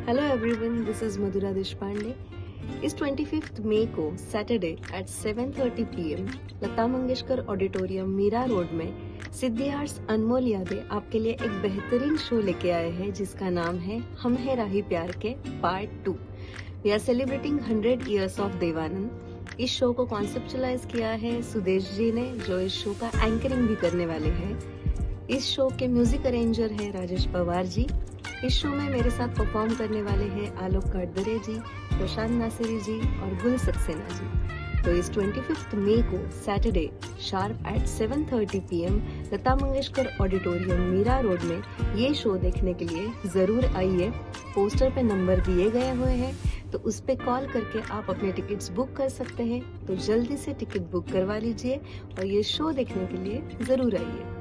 Hello everyone, this is मधुरा देशपांडे। इस 25 मई को Saturday eight 7:30 PM Lata Mangeshkar auditorium Mira road में सिद्धि आर्ट्स अनमोल यादें आपके लिए एक बेहतरीन शो लेके आए हैं जिसका नाम है हम है राही प्यार के part 2। We are celebrating 100 years of Dev Anand. इस शो को कॉन्सेप्चुलाइज किया है सुदेश जी ने, जो इस शो का एंकरिंग भी करने वाले हैं। इस शो के म्यूजिक अरेंजर है राजेश पवार जी। इस शो में मेरे साथ परफॉर्म करने वाले हैं आलोक काटदरे जी, प्रशांत नासिरी जी और गुल सक्सेना जी। तो इस 25 मई को Saturday sharp at 7:30 PM Lata Mangeshkar auditorium Mira road में ये शो देखने के लिए जरूर आइए। पोस्टर पे नंबर दिए गए हुए हैं, तो उस पे कॉल करके आप अपने टिकट्स बुक कर सकते हैं। तो जल्दी से टिकट बुक करवा लीजिए और ये शो देखने के लिए जरूर आइए।